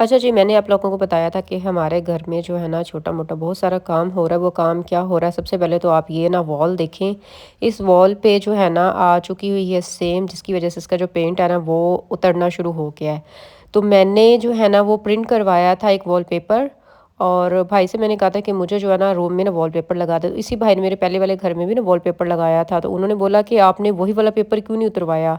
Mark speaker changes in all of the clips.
Speaker 1: अच्छा जी, मैंने आप लोगों को बताया था कि हमारे घर में जो है ना छोटा-मोटा बहुत सारा काम हो रहा है, वो काम क्या हो रहा है? सबसे पहले तो आप ये ना वॉल देखें, इस वॉल पे जो है ना आ चुकी हुई है सेम, जिसकी वज़ह से इसका जो पेंट है ना वो उतरना शुरू हो गया है। तो मैंने जो है ना वो प्रिंट करवाया था एक वॉलपेपर, और भाई से मैंने कहा था कि मुझे जो है ना रूम में ना वॉलपेपर लगा दो। इसी भाई ने मेरे पहले वाले घर में भी ना वॉलपेपर लगाया था, तो उन्होंने बोला कि आपने वही वाला पेपर क्यों नहीं उतरवाया?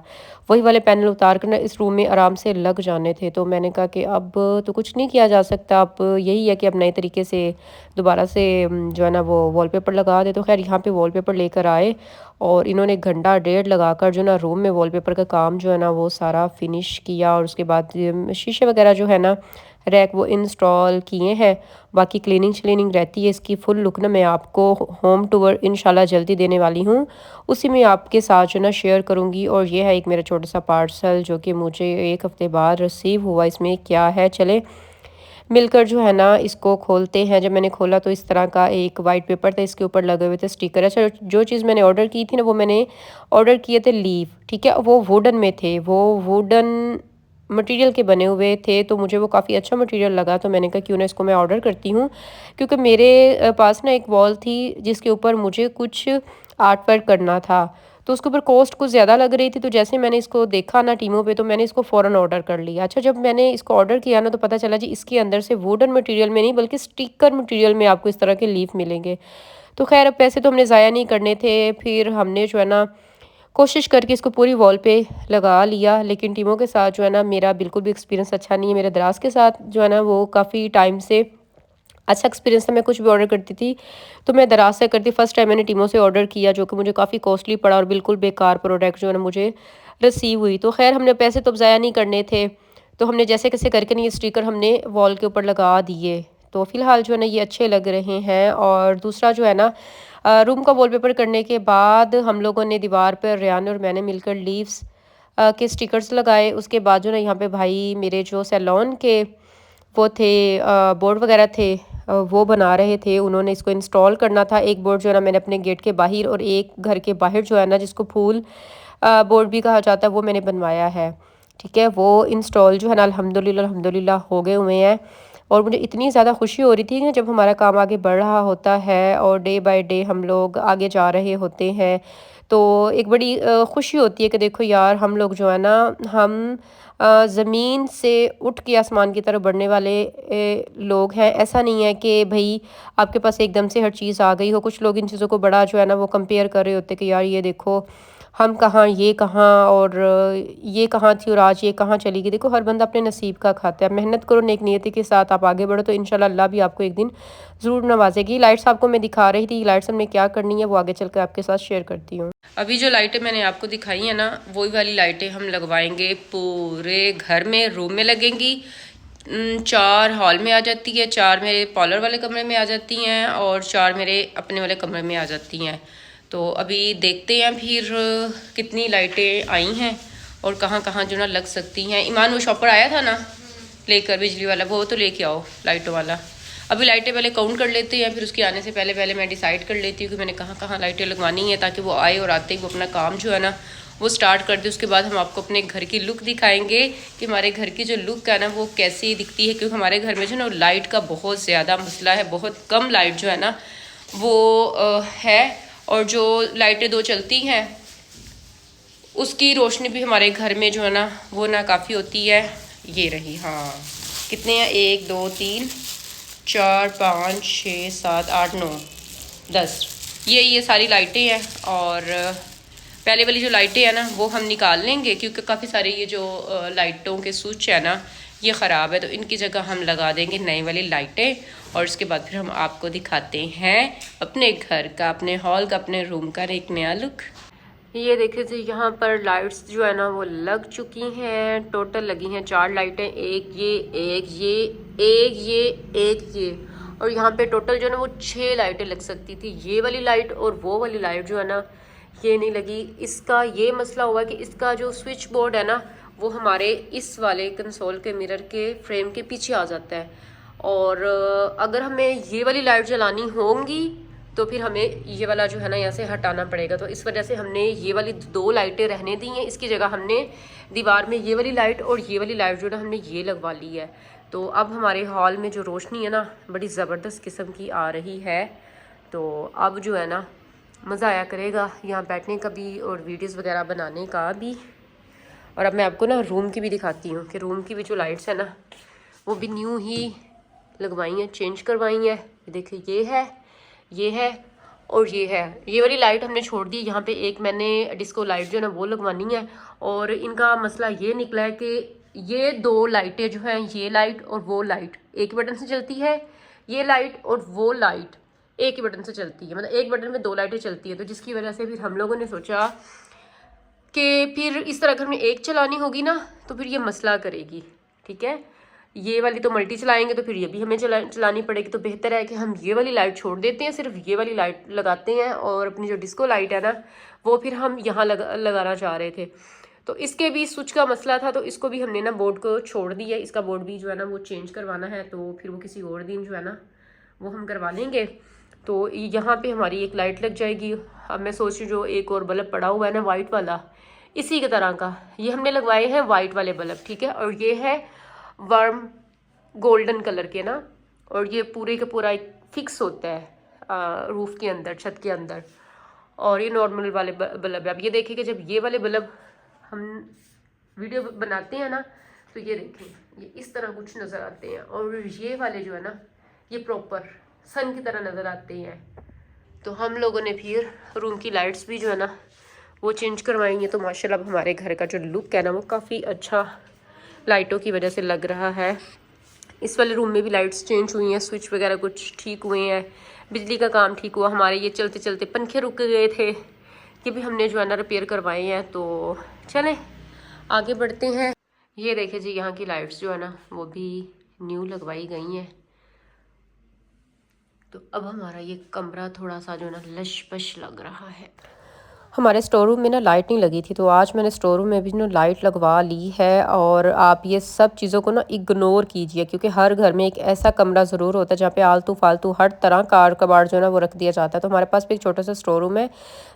Speaker 1: वही वाले पैनल उतार कर ना इस रूम में आराम से लग जाने थे। तो मैंने कहा कि अब तो कुछ नहीं किया जा सकता, अब यही है कि अब नए तरीके से दोबारा से जो है ना वो वॉलपेपर लगा दें। तो ख़ैर यहाँ पे वॉलपेपर लेकर आए, और इन्होंने घंटा डेढ़ लगाकर जो ना रूम में वॉलपेपर का काम जो है ना वो सारा फिनिश किया, और उसके बाद शीशे वगैरह जो है ना रैक वो इंस्टॉल किए हैं। बाकी क्लीनिंग श्लीनिंग रहती है, इसकी फुल लुक ना मैं आपको होम टूर इंशाल्लाह जल्दी देने वाली हूँ। उसी में आपके साथ जो ना शेयर करूँगी। और ये है एक मेरा छोटा-सा पार्सल जो कि मुझे 1 हफ़्ते बाद रिसीव हुआ। इसमें क्या है, चलें मिलकर जो है ना इसको खोलते हैं। जब मैंने खोला तो इस तरह का एक वाइट पेपर था, इसके ऊपर लगे हुए थे स्टिकर। अच्छा, जो चीज़ मैंने ऑर्डर की थी ना वो मैंने ऑर्डर किए थे लीफ, ठीक है? वो वुडन में थे, वो वुडन मटेरियल के बने हुए थे, तो मुझे वो काफ़ी अच्छा मटेरियल लगा, तो मैंने कहा क्यों ना इसको मैं ऑर्डर करती हूँ। क्योंकि मेरे पास ना एक वॉल थी जिसके ऊपर मुझे कुछ आर्ट वर्क करना था, तो उसके ऊपर कॉस्ट कुछ ज़्यादा लग रही थी। तो जैसे मैंने इसको देखा ना टीमों पे, तो मैंने इसको फ़ौरन ऑर्डर कर लिया। अच्छा, जब मैंने इसको ऑर्डर किया ना तो पता चला जी इसके अंदर से वुडन मटेरियल में नहीं बल्कि स्टिकर मटेरियल में आपको इस तरह के लीफ मिलेंगे। तो ख़ैर अब पैसे तो हमने ज़ाया नहीं करने थे, फिर हमने जो है ना कोशिश करके इसको पूरी वॉल पे लगा लिया। लेकिन टीमों के साथ जो है ना मेरा बिल्कुल भी एक्सपीरियंस अच्छा नहीं है। मेरे दराज़ के साथ जो है ना वो काफ़ी टाइम से अच्छा एक्सपीरियंस था। मैं कुछ भी ऑर्डर करती थी तो मैं दराज़ से करती। फर्स्ट टाइम मैंने टीमों से ऑर्डर किया जो कि मुझे काफ़ी कॉस्टली पड़ा, और बिल्कुल बेकार प्रोडक्ट जो है ना मुझे रिसीव हुई। तो ख़ैर हमने पैसे तो अब ज़ाया नहीं करने थे, तो हमने जैसे कैसे करके ना ये स्टिकर हमने वॉल के ऊपर लगा दिए। तो फ़िलहाल जो है ना ये अच्छे लग रहे हैं। और दूसरा जो है ना रूम का वॉलपेपर करने के बाद हम लोगों ने दीवार पर रेयान और मैंने मिलकर लीव्स के स्टिकर्स लगाए। उसके बाद जो ना यहाँ पे भाई मेरे जो सैलून के वो थे बोर्ड वगैरह थे, वो बना रहे थे। उन्होंने इसको इंस्टॉल करना था। एक बोर्ड जो है ना मैंने अपने गेट के बाहर, और एक घर के बाहर जो है ना जिसको फूल बोर्ड भी कहा जाता है, वो मैंने बनवाया है। ठीक है, वो इंस्टॉल जो है ना अल्हम्दुलिल्लाह अल्हम्दुलिल्लाह हो गए हुए हैं। और मुझे इतनी ज़्यादा खुशी हो रही थी कि जब हमारा काम आगे बढ़ रहा होता है और डे बाय डे हम लोग आगे जा रहे होते हैं, तो एक बड़ी खुशी होती है कि देखो यार हम लोग जो है ना हम ज़मीन से उठ के आसमान की तरफ बढ़ने वाले लोग हैं। ऐसा नहीं है कि भई आपके पास एकदम से हर चीज़ आ गई हो। कुछ लोग इन चीज़ों को बड़ा जो है ना वो कंपेयर कर रहे होते हैं कि यार ये देखो हम कहाँ, ये कहाँ, और ये कहाँ थी और आज ये कहाँ चली गई। देखो हर बंदा अपने नसीब का खाता है। मेहनत करो, नेक नियति के साथ आप आगे बढ़ो, तो इंशाल्लाह अल्लाह भी आपको एक दिन ज़रूर नवाज़ेगी। लाइट्स आपको मैं दिखा रही थी, लाइट्स हमने क्या करनी है वो आगे चल कर आपके साथ शेयर करती हूँ। अभी जो लाइटें मैंने आपको दिखाई है ना, वही वाली लाइटें हम लगवाएंगे पूरे घर में, रूम में लगेंगी। 4 हॉल में आ जाती है, 4 मेरे पार्लर वाले कमरे में आ जाती हैं, और 4 मेरे अपने वाले कमरे में आ जाती हैं। तो अभी देखते हैं फिर कितनी लाइटें आई हैं और कहाँ कहाँ जो ना लग सकती हैं। ईमान वो शॉपर आया था ना लेकर बिजली वाला, वो तो लेके आओ लाइटों वाला। अभी लाइटें पहले काउंट कर लेते हैं, फिर उसके आने से पहले पहले मैं डिसाइड कर लेती हूँ कि मैंने कहाँ कहाँ लाइटें लगवानी है, ताकि वो आए और आते ही वो अपना काम जो है ना वो स्टार्ट कर दे। उसके बाद हम आपको अपने घर की लुक दिखाएंगे कि हमारे घर की जो लुक है ना वो कैसी दिखती है। क्योंकि हमारे घर में जो ना लाइट का बहुत ज़्यादा मसला है, बहुत कम लाइट जो है ना वो है। और जो लाइटें 2 चलती हैं उसकी रोशनी भी हमारे घर में जो है ना वो ना काफ़ी होती है। ये रही, हाँ कितने हैं, 1 2 3 4 5 6 7 8 9 10, ये सारी लाइटें हैं। और पहले वाली जो लाइटें हैं ना वो हम निकाल लेंगे, क्योंकि काफ़ी सारे ये जो लाइटों के स्विच है ना ये ख़राब है, तो इनकी जगह हम लगा देंगे नई वाली लाइटें। और उसके बाद फिर हम आपको दिखाते हैं अपने घर का, अपने हॉल का, अपने रूम का एक नया लुक। ये देखिए जी, यहाँ पर लाइट्स जो है ना वो लग चुकी हैं। टोटल लगी हैं 4 लाइटें, एक ये, एक ये, एक ये, एक ये। और यहाँ पे टोटल जो है ना वो 6 लाइटें लग सकती थी। ये वाली लाइट और वो वाली लाइट जो है ना ये नहीं लगी। इसका ये मसला हुआ कि इसका जो स्विच बोर्ड है ना वो हमारे इस वाले कंसोल के मिरर के फ्रेम के पीछे आ जाता है। और अगर हमें ये वाली लाइट जलानी होंगी तो फिर हमें ये वाला जो है ना यहाँ से हटाना पड़ेगा। तो इस वजह से हमने ये वाली 2 लाइटें रहने दी हैं, इसकी जगह हमने दीवार में ये वाली लाइट और ये वाली लाइट जो है ना हमने ये लगवा ली है। तो अब हमारे हॉल में जो रोशनी है ना बड़ी ज़बरदस्त किस्म की आ रही है। तो अब जो है ना मज़ा आया करेगा यहाँ बैठने का भी और वीडियोज़ वगैरह बनाने का भी। और अब मैं आपको ना रूम की भी दिखाती हूँ कि रूम की भी जो लाइट्स है ना वो भी न्यू ही लगवाई हैं, चेंज करवाई हैं। देखिए ये है और ये वाली लाइट हमने छोड़ दी। यहाँ पे एक मैंने डिस्को लाइट जो है ना वो लगवानी है। और इनका मसला ये निकला है कि ये 2 लाइटें जो हैं, ये लाइट और वो लाइट एक बटन से चलती है, ये लाइट और वो लाइट एक ही बटन से चलती है, मतलब एक बटन में 2 लाइटें चलती है। तो जिसकी वजह से फिर हम लोगों ने सोचा कि फिर इस तरह अगर हमें एक चलानी होगी ना तो फिर ये मसला करेगी। ठीक है, ये वाली तो मल्टी चलाएंगे तो फिर ये भी हमें चलानी पड़ेगी। तो बेहतर है कि हम ये वाली लाइट छोड़ देते हैं, सिर्फ ये वाली लाइट लगाते हैं। और अपनी जो डिस्को लाइट है ना वो फिर हम यहाँ लगाना चाह रहे थे। तो इसके भी स्विच का मसला था, तो इसको भी हमने ना बोर्ड को छोड़ दिया। इसका बोर्ड भी जो है ना वो चेंज करवाना है, तो फिर वो किसी और दिन जो है ना वो हम करवा लेंगे। तो यहाँ पे हमारी एक लाइट लग जाएगी। अब मैं सोच रही जो एक और बल्ब पड़ा हुआ है ना वाइट वाला, इसी की तरह का ये हमने लगवाए हैं वाइट वाले बल्ब। ठीक है, और ये है वार्म गोल्डन कलर के ना, और ये पूरे का पूरा एक फिक्स होता है रूफ के अंदर, छत के अंदर। और ये नॉर्मल वाले बल्ब है। अब ये देखिए कि जब ये वाले बल्ब हम वीडियो बनाते हैं ना तो ये देखें ये इस तरह कुछ नज़र आते हैं, और ये वाले जो है ना ये प्रॉपर सन की तरह नज़र आते हैं। तो हम लोगों ने फिर रूम की लाइट्स भी जो है ना वो चेंज करवाएंगे। तो माशाल्लाह अब हमारे घर का जो लुक है ना वो काफ़ी अच्छा लाइटों की वजह से लग रहा है। इस वाले रूम में भी लाइट्स चेंज हुई हैं, स्विच वगैरह कुछ ठीक हुए हैं, बिजली का काम ठीक हुआ। हमारे ये चलते चलते पंखे रुक गए थे, ये भी हमने जो है ना रिपेयर करवाए हैं। तो चलें आगे बढ़ते हैं। ये देखिए जी यहाँ की लाइट्स जो है ना वो भी न्यू लगवाई गई हैं। तो अब हमारा ये कमरा थोड़ा सा जो है ना लश पश लग रहा है। हमारे स्टोर रूम में ना लाइट नहीं लगी थी, तो आज मैंने स्टोर रूम में भी ना लाइट लगवा ली है। और आप ये सब चीज़ों को ना इग्नोर कीजिए, क्योंकि हर घर में एक ऐसा कमरा ज़रूर होता है जहाँ पे आलतू फालतू हर तरह का कबाड़ जो है ना वो रख दिया जाता है। तो हमारे पास भी एक छोटा सा स्टोर रूम है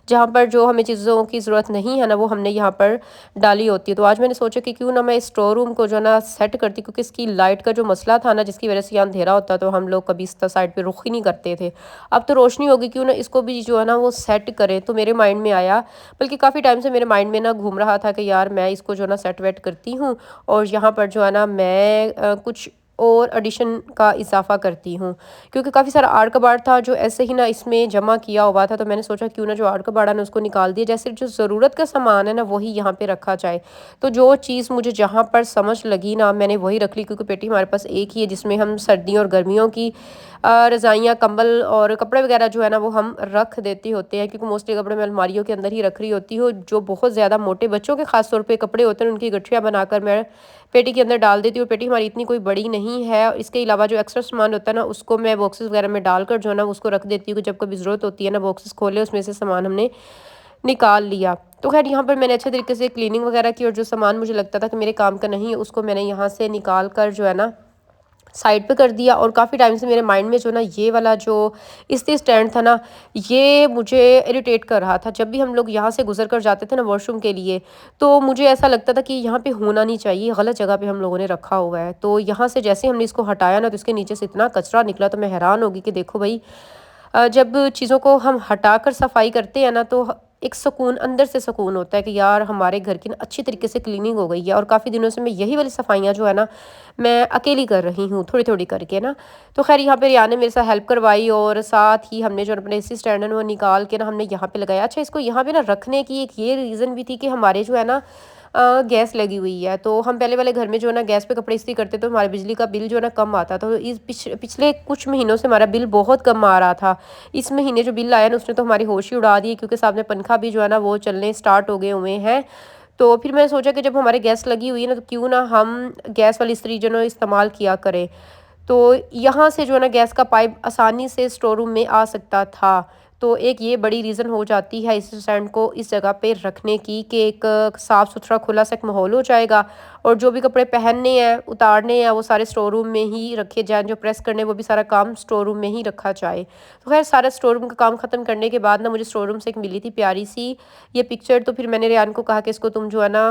Speaker 1: जहाँ पर जो हमें चीज़ों की ज़रूरत नहीं है ना वो हमने यहाँ पर डाली होती है। तो आज मैंने सोचा कि क्यों ना मैं स्टोर रूम को जो है ना सेट करती, क्योंकि इसकी लाइट का जो मसला था ना जिसकी वजह से यहाँ अंधेरा होता तो हम लोग कभी इस साइड पर रुख ही नहीं करते थे। अब तो रोशनी होगी, क्यों ना इसको भी जो है ना वो सेट करें। तो मेरे माइंड में आया, बल्कि काफ़ी टाइम से मेरे माइंड में ना घूम रहा था कि यार मैं इसको जो है ना सेट वेट करती हूँ और यहाँ पर जो है ना मैं कुछ और एडिशन का इजाफा करती हूँ, क्योंकि काफ़ी सारा आड़ कबाड़ था जो ऐसे ही ना इसमें जमा किया हुआ था। तो मैंने सोचा क्यों ना जो आड़ कबाड़ है ना उसको निकाल दिया, जैसे जो ज़रूरत का सामान है ना वही यहाँ पे रखा जाए। तो जो चीज़ मुझे जहाँ पर समझ लगी ना मैंने वही रख ली, क्योंकि पेटी हमारे पास एक ही है जिसमें हम सर्दियों और गर्मियों की रज़ाइयाँ, कंबल और कपड़े वगैरह जो है ना वो हम रख देते होते हैं, क्योंकि मोस्टली कपड़े मैं अलमारियों के अंदर ही रख रही होती हूँ। जो बहुत ज़्यादा मोटे बच्चों के ख़ास तौर पे कपड़े होते हैं उनकी गठरियाँ बनाकर मैं पेटी के अंदर डाल देती हूँ। पेटी हमारी इतनी कोई बड़ी नहीं है। इसके अलावा जो एक्स्ट्रा सामान होता है ना उसको मैं बॉक्सेस वगैरह में डालकर जो है ना उसको रख देती हूँ कि जब कभी ज़रूरत होती है ना बॉक्सेस खोले उसमें से सामान हमने निकाल लिया। तो खैर यहाँ पर मैंने अच्छे तरीके से क्लीनिंग वगैरह की, और जो सामान मुझे लगता था कि मेरे काम का नहीं है उसको मैंने यहाँ से निकाल कर जो है ना साइड पे कर दिया। और काफ़ी टाइम से मेरे माइंड में जो ना ये वाला जो इस्त्री स्टैंड था ना ये मुझे इरिटेट कर रहा था। जब भी हम लोग यहाँ से गुजर कर जाते थे ना वॉशरूम के लिए तो मुझे ऐसा लगता था कि यहाँ पे होना नहीं चाहिए, गलत जगह पे हम लोगों ने रखा हुआ है। तो यहाँ से जैसे हमने इसको हटाया ना तो इसके नीचे से इतना कचरा निकला, तो मैं हैरान होगी कि देखो भाई जब चीज़ों को हम हटाकर सफाई करते हैं ना तो एक सुकून, अंदर से सुकून होता है कि यार हमारे घर की ना अच्छी तरीके से क्लीनिंग हो गई है। और काफ़ी दिनों से मैं यही वाली सफाइयाँ जो है ना मैं अकेली कर रही हूँ थोड़ी थोड़ी करके ना। तो खैर यहाँ पे रिया ने मेरे साथ हेल्प करवाई, और साथ ही हमने जो अपने एसी स्टैंड है वो निकाल के ना हमने यहाँ पे लगाया। अच्छा, इसको यहाँ पे ना रखने की एक ये रीज़न भी थी कि हमारे जो है ना गैस लगी हुई है। तो हम पहले वाले घर में जो है ना गैस पे कपड़े इस्त्री करते तो हमारे बिजली का बिल जो है ना कम आता था। तो इस पिछले कुछ महीनों से हमारा बिल बहुत कम आ रहा था। इस महीने जो बिल आया ना उसने तो हमारी होश ही उड़ा दी, क्योंकि सामने पंखा भी जो है ना वो चलने स्टार्ट हो गए हुए हैं। तो फिर मैंने सोचा कि जब हमारे गैस लगी हुई है ना तो क्यों ना हम गैस वाली इस्त्री जो है इस्तेमाल किया करें। तो यहाँ से जो है ना गैस का पाइप आसानी से स्टोर रूम में आ सकता था। तो एक ये बड़ी रीज़न हो जाती है इस स्टैंड को इस जगह पे रखने की कि एक साफ़ सुथरा खुला सा एक माहौल हो जाएगा, और जो भी कपड़े पहनने हैं उतारने हैं वो सारे स्टोर रूम में ही रखे जाएँ, जो प्रेस करने वो भी सारा काम स्टोर रूम में ही रखा जाए। तो खैर सारा स्टोर रूम का काम ख़त्म करने के बाद ना मुझे स्टोर रूम से एक मिली थी प्यारी सी ये पिक्चर, तो फिर मैंने रेयान को कहा कि इसको तुम जो है ना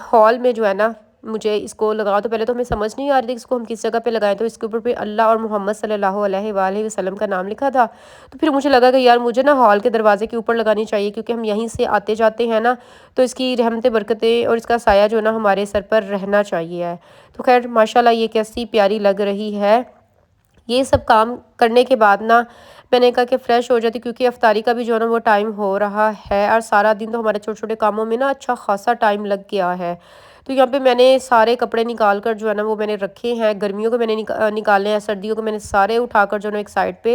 Speaker 1: हॉल में जो है ना मुझे इसको लगाओ। तो पहले तो हमें समझ नहीं आ रही थी इसको हम किस जगह पे लगाएं, तो इसके ऊपर पे अल्लाह और मोहम्मद सल्लल्लाहु अलैहि वसल्लम का नाम लिखा था। तो फिर मुझे लगा कि यार मुझे ना हॉल के दरवाजे के ऊपर लगानी चाहिए, क्योंकि हम यहीं से आते जाते हैं ना, तो इसकी रहमतें बरकतें और इसका साया जो है ना हमारे सर पर रहना चाहिए। तो खैर माशाल्लाह ये कैसी प्यारी लग रही है। ये सब काम करने के बाद ना मैंने कहा कि फ़्रेश हो जाती, क्योंकि अफ्तारी का भी जो है ना वो टाइम हो रहा है, और सारा दिन तो हमारे छोटे-छोटे कामों में ना अच्छा ख़ासा टाइम लग गया है। तो यहाँ पे मैंने सारे कपड़े निकाल कर जो है ना वो मैंने रखे हैं, गर्मियों के मैंने निकाले हैं, सर्दियों को मैंने सारे उठाकर जो है ना एक साइड पे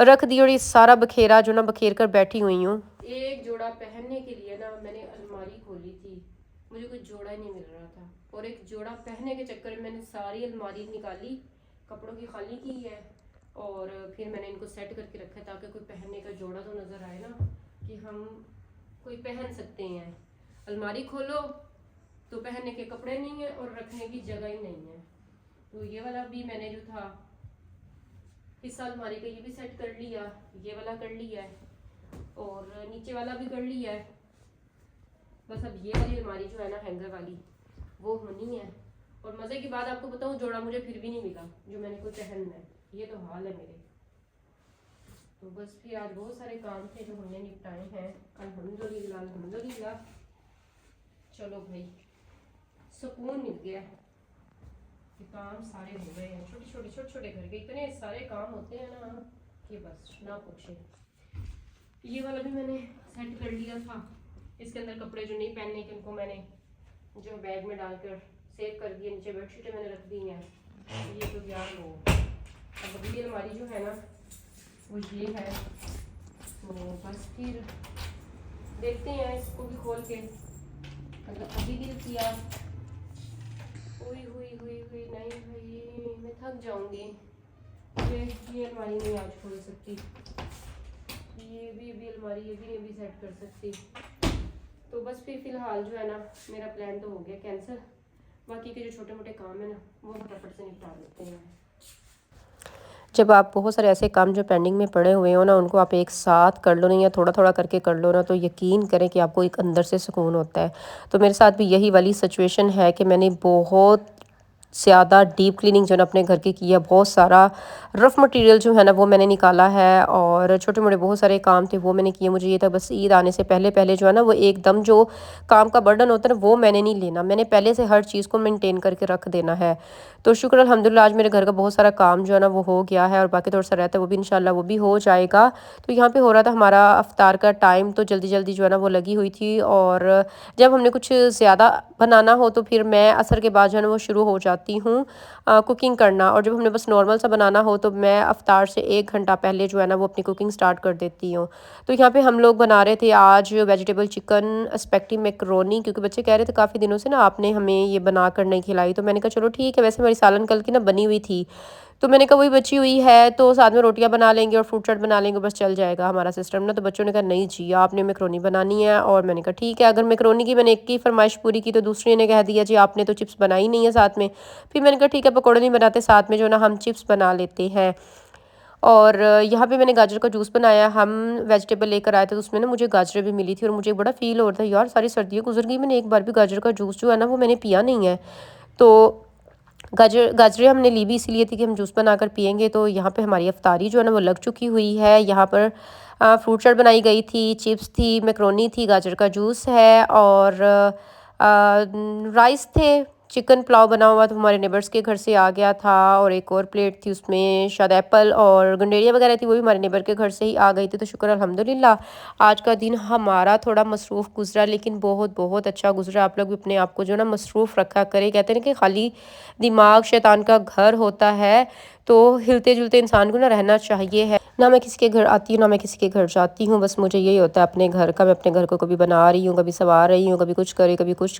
Speaker 1: रख दिए, और ये सारा बखेरा जो ना बखेर कर बैठी हुई हूँ। एक जोड़ा पहनने के लिए ना मैंने अलमारी खोली थी, मुझे कोई जोड़ा ही नहीं मिल रहा था, और एक जोड़ा पहनने के चक्कर में मैंने सारी अलमारी निकाली, कपड़ों की खाली की है, और फिर मैंने इनको सेट करके रखा है ताकि कोई पहनने का जोड़ा तो नज़र आए ना कि हम कोई पहन सकते हैं। अलमारी खोलो तो पहनने के कपड़े नहीं है और रखने की जगह ही नहीं है। तो ये वाला भी मैंने जो था हिस्सा अलमारी का ये भी सेट कर लिया, ये वाला कर लिया है, और नीचे वाला भी कर लिया है। बस अब ये वाली अलमारी जो है ना हैंगर वाली वो होनी है। और मज़े की बात आपको बताऊँ, जोड़ा मुझे फिर भी नहीं मिला जो मैंने कोई पहनना है, ये तो हाल है मेरे। तो बस फिर आज बहुत सारे काम थे जो हमने निपटाए हैं, अल्हम्दुलिल्लाह अल्हम्दुलिल्लाह। चलो भाई सुकून मिल गया कि काम सारे हो गए हैं। छोटे छोटे घर के इतने सारे काम होते हैं ना कि बस ना पूछे। ये वाला भी मैंने सेट कर लिया था, इसके अंदर कपड़े जो नहीं पहनने के उनको मैंने जो बैग में डालकर सेव कर दिए, नीचे बेडशीटें मैंने रख दी हैं। ये तो यार हो अब अगली अलमारी जो है ना वो ये है, तो बस फिर देखते हैं इसको भी खोल के। मतलब अभी दिल किया हुई हुई हुई हुई नहीं भाई मैं थक जाऊंगी, ये अलमारी नहीं आज खोल सकती, ये भी अलमारी ये भी नहीं अभी सेट कर सकती। तो बस फिर फ़िलहाल जो है ना मेरा प्लान तो हो गया कैंसिल, बाकी के जो छोटे मोटे काम है ना वो फटाफट से निपटा लेते हैं। जब आप बहुत सारे ऐसे काम जो पेंडिंग में पड़े हुए हो ना उनको आप एक साथ कर लो ना, या थोड़ा थोड़ा करके कर लो ना, तो यकीन करें कि आपको एक अंदर से सुकून होता है। तो मेरे साथ भी यही वाली सिचुएशन है कि मैंने बहुत ज़्यादा डीप क्लीनिंग जो है ना अपने घर की है, बहुत सारा रफ़ मटेरियल जो है ना वो मैंने निकाला है, और छोटे मोटे बहुत सारे काम थे वो मैंने किए। मुझे ये था बस ईद आने से पहले पहले जो है ना वो एकदम जो काम का बर्डन होता है ना वो मैंने नहीं लेना, मैंने पहले से हर चीज़ को मेंटेन करके रख देना है। तो शुक्र अल्हम्दुलिल्लाह आज मेरे घर का बहुत सारा काम जो है ना वो हो गया है, और बाकी थोड़ा सा रहता है वो भी इंशाल्लाह वो भी हो जाएगा। तो यहाँ पे हो रहा था हमारा अफ्तार का टाइम, तो जल्दी जल्दी जो है ना वो लगी हुई थी, और जब हमने कुछ ज़्यादा बनाना हो तो फिर मैं असर के बाद जो है ना वो शुरू हो जाती हूँ कुकिंग करना, और जब हमने बस नॉर्मल सा बनाना हो तो मैं अफ्तार से 1 घंटा पहले जो है ना वो अपनी कुकिंग स्टार्ट कर देती हूँ। तो यहाँ पे हम लोग बना रहे थे आज वेजिटेबल चिकन स्पेगेटी मैकरोनी, क्योंकि बच्चे कह रहे थे काफ़ी दिनों से ना आपने हमें ये बना कर नहीं खिलाई, तो मैंने कहा चलो ठीक है। वैसे हमारी सालन कल की ना बनी हुई थी, तो मैंने कहा वही बची हुई है तो साथ में रोटियां बना लेंगे और फ्रूट चाट बना लेंगे, बस चल जाएगा हमारा सिस्टम ना। तो बच्चों ने कहा नहीं जी आपने मैकरोनी बनानी है, और मैंने कहा ठीक है। अगर मैकरोनी की मैंने एक की फरमाइश पूरी की तो दूसरी ने कह दिया जी आपने तो चिप्स बनाई नहीं है साथ में। फिर मैंने कहा ठीक है पकौड़े नहीं बनाते, साथ में जो ना हम चिप्स बना लेते हैं। और यहाँ पे मैंने गाजर का जूस बनाया, हम वेजिटेबल लेकर आए थे तो उसमें ना मुझे गाजरें भी मिली थी, और मुझे बड़ा फील हो रहा था यार सारी सर्दियाँ गुजर गई, मैंने एक बार भी गाजर का जूस जो है ना वो मैंने पिया नहीं है। तो गाजरें हमने ली भी इसीलिए थी कि हम जूस बनाकर पियेंगे। तो यहाँ पे हमारी अफ्तारी जो है ना वो लग चुकी हुई है। यहाँ पर फ्रूट चाट बनाई गई थी, चिप्स थी, मैकरोनी थी, गाजर का जूस है, और राइस थे। चिकन पुलाव बना हुआ तो हमारे नेबर्स के घर से आ गया था, और एक और प्लेट थी उसमें शायद एप्पल और गंडेरिया वगैरह थी, वो भी हमारे नेबर के घर से ही आ गई थी। तो शुक्र अल्हम्दुलिल्लाह आज का दिन हमारा थोड़ा मसरूफ़ गुजरा, लेकिन बहुत बहुत अच्छा गुजरा। आप लोग भी अपने आप को जो ना मसरूफ़ रखा करें, कहते हैं ना कि खाली दिमाग शैतान का घर होता है। तो हिलते जुलते इंसान को ना रहना चाहिए है। ना मैं किसी के घर आती हूँ ना मैं किसी के घर जाती हूँ, बस मुझे यही होता है अपने घर का। मैं अपने घर को कभी बना रही हूँ, कभी संवार रही हूँ, कभी कुछ कर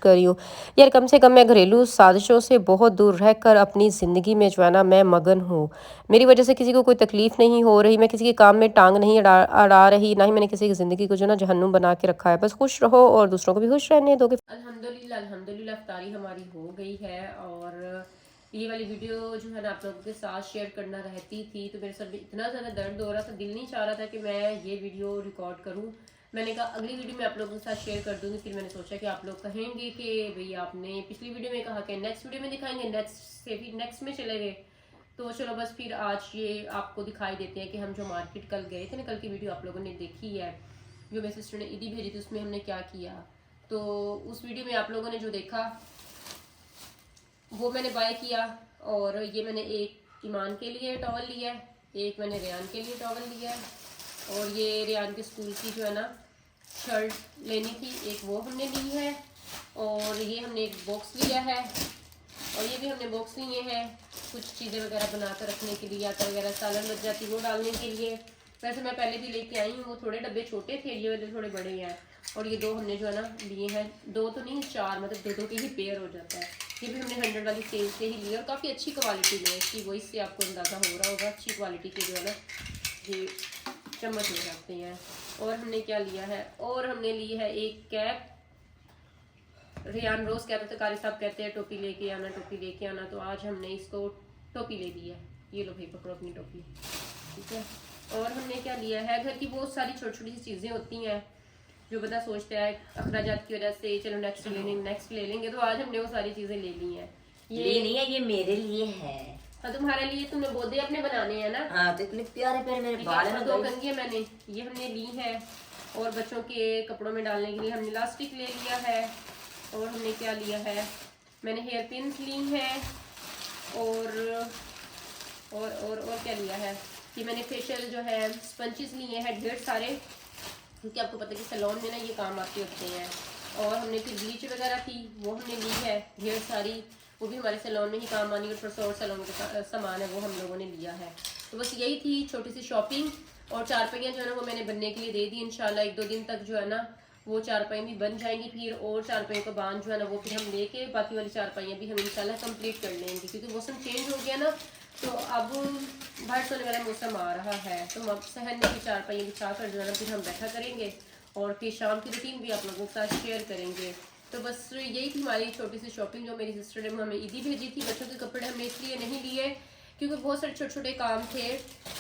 Speaker 1: रही हूँ। यार कम से कम मैं घरेलू साजिशों से बहुत दूर रहकर अपनी ज़िंदगी में जो है ना मैं मगन हूँ। मेरी वजह से किसी को कोई तकलीफ़ नहीं हो रही, मैं किसी के काम में टांग नहीं अड़ा रही, ना ही मैंने किसी की ज़िंदगी को जो ना जहन्नुम बना के रखा है। बस खुश रहो और दूसरों को भी खुश रहने दो। अल्हम्दुलिल्लाह अल्हम्दुलिल्लाह इफ्तारी हमारी हो गई है और ये वाली वीडियो जो है ना आप लोगों के साथ शेयर करना रहती थी, तो मेरे सर में इतना ज़्यादा दर्द हो रहा था, दिल नहीं चाह रहा था कि मैं ये वीडियो रिकॉर्ड करूँ। मैंने कहा अगली वीडियो में आप लोगों के साथ शेयर कर दूँगी। फिर मैंने सोचा कि आप लोग कहेंगे कि भाई आपने पिछली वीडियो में कहा कि नेक्स्ट वीडियो में दिखाएंगे, नेक्स्ट से भी नेक्स्ट में चले गए। तो चलो बस फिर आज ये आपको दिखाई देते हैं कि हम जो मार्केट कल गए थे ना, कल की वीडियो आप लोगों ने देखी है, जो मेरी सिस्टर ने ईदी भेजी थी, उसमें हमने क्या किया। तो उस वीडियो में आप लोगों ने जो देखा वो मैंने बाय किया। और ये मैंने एक ईमान के लिए टॉवल लिया है, एक मैंने रेयान के लिए टॉवल लिया है, और ये रेयान के स्कूल की जो है ना शर्ट लेनी थी, एक वो हमने ली है। और ये हमने एक बॉक्स लिया है, और ये भी हमने बॉक्स लिए हैं कुछ चीज़ें वगैरह बना कर रखने के लिए, आटा वगैरह सालन बच जाती वो डालने के लिए। वैसे मैं पहले भी लेके आई हूँ, वो थोड़े डब्बे छोटे थे, ये वाले थोड़े बड़े हैं। और ये दो हमने जो है ना लिए हैं, दो तो नहीं चार, मतलब दो दो के ही पेयर हो जाता है। ये भी हमने 100 वाली सेल से ही लिए और काफ़ी अच्छी क्वालिटी में इसकी, वही से आपको अंदाज़ा हो रहा होगा अच्छी क्वालिटी के जो है ना ये चम्मच हो जाते हैं। और हमने क्या लिया है, और हमने ली है एक कैप। रेयान रोज़ कहते थे, कारी साहब कहते हैं टोपी लेके आना टोपी लेके आना, तो आज हमने इसको टोपी ले ली है। ये लो भाई पकड़ो अपनी टोपी, ठीक है। और हमने क्या लिया है, घर की बहुत सारी छोटी छोटी सी चीज़ें होती हैं जो बंदा सोचता है अखराजात की वजह से चलो नेक्स्ट ले लेंगे, तो आज हमने वो सारी चीज़ें ले ली हैं।
Speaker 2: ये नहीं है, ये मेरे लिए है।
Speaker 1: हाँ तुम्हारे लिए, तुमने बोधे अपने बनाने हैं ना।
Speaker 2: हाँ तो इतने प्यारे प्यारे मेरे बाल हैं।
Speaker 1: दो कंघियाँ मैंने ये हमने ली है, और बच्चों के कपड़ों में डालने के लिए हमने इलास्टिक ले लिया है। और हमने क्या लिया है, मैंने हेयर पिन ली हैं, और क्या लिया है, कि मैंने फेशियल जो है स्पंचेस लिए हैं ढेर सारे, क्योंकि आपको पता है कि सैलून में ना ये काम आते होते हैं। और हमने फिर ब्लीच वगैरह थी वो हमने ली है ढेर सारी, वो भी हमारे सैलून में ही काम आनी, और और सैलून का सामान है वो हम लोगों ने लिया है। तो बस यही थी छोटी सी शॉपिंग। और चारपाइयाँ जो है ना वो मैंने बनने के लिए दे दी, इंशाल्लाह 1-2 दिन तक जो है ना वो चारपाई भी बन जाएंगी। फिर और चारपाइयों का बांध जो है ना वो फिर हम लेके बाकी वाली चारपाइयाँ भी हम इंशाल्लाह कंप्लीट कर लेंगे, क्योंकि मौसम चेंज हो गया ना, तो अब बाहर सोने वाला मौसम आ रहा है, तो हम अब सहन में भी चारपाइयाँ बिछा कर जो है ना फिर हम बैठा करेंगे, और फिर शाम की रूटीन भी आप लोगों के साथ शेयर करेंगे। तो बस यही थी हमारी छोटी सी शॉपिंग जो मेरी सिस्टर ने हमें ईदी भेजी थी। बच्चों के कपड़े हमने इसलिए नहीं लिए क्योंकि बहुत सारे छोटे छोटे काम थे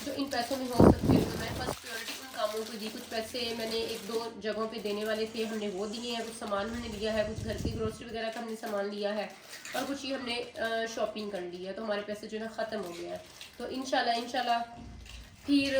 Speaker 1: जो इन पैसों में हो सकते हैं, तो मैंने फर्स्ट प्रायोरिटी उन कामों को दी। कुछ पैसे मैंने 1-2 जगहों पे देने वाले थे, हमने वो दिए हैं। कुछ सामान हमने लिया है, कुछ घर की ग्रोसरी वगैरह का हमने सामान लिया है, और कुछ ही हमने शॉपिंग कर ली है, तो हमारे पैसे जो है ना ख़त्म हो गया है। तो इंशाल्लाह फिर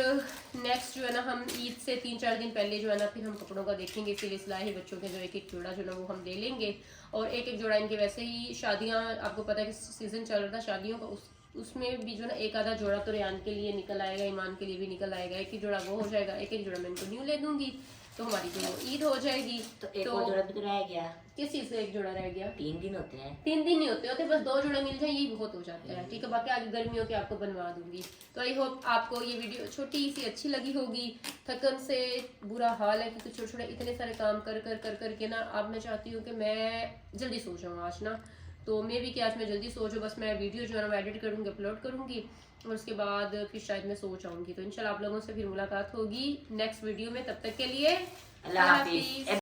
Speaker 1: नेक्स्ट जो है ना हम ईद से 3-4 दिन पहले जो है ना फिर हम कपड़ों का देखेंगे, इसीलिए सलाह है बच्चों के जो एक जोड़ा जो ना वो हम ले लेंगे। और एक जोड़ा इनके वैसे ही शादियां, आपको पता है कि सीज़न चल रहा था शादियों का, उसमें भी जो ना एक आधा जोड़ा तो रेयान के लिए निकल आएगा, ईमान के लिए भी निकल आएगा। एक जोड़ा वो हो जाएगा, एक जोड़ा मैं इनको न्यू ले दूंगी, तो हमारी जो ईद हो जाएगी।
Speaker 2: तो एक और जोड़ा भी तो रह गया।
Speaker 1: किस चीज़ से एक जोड़ा रह गया?
Speaker 2: 3 दिन होते हैं।
Speaker 1: 3 दिन नहीं होते, बस 2 जोड़े मिल जाए यही बहुत हो जाता है, ठीक है। बाकी आगे गर्मियों के आपको बनवा दूंगी। तो आई होप आपको ये वीडियो छोटी सी अच्छी लगी होगी। थकन से बुरा हाल है, क्योंकि छोटे छोटे इतने सारे काम कर के ना अब मैं चाहती हूँ कि मैं जल्दी सो जाऊँ आज ना, तो मैं भी कि आज मैं जल्दी सो जाऊँ। बस मैं वीडियो जो है ना एडिट करूँगी, अपलोड करूँगी, और उसके बाद फिर शायद मैं सो जाऊँगी। तो इंशाल्लाह आप लोगों से फिर मुलाकात होगी नेक्स्ट वीडियो में, तब तक के लिए अल्लाह हाफिज़।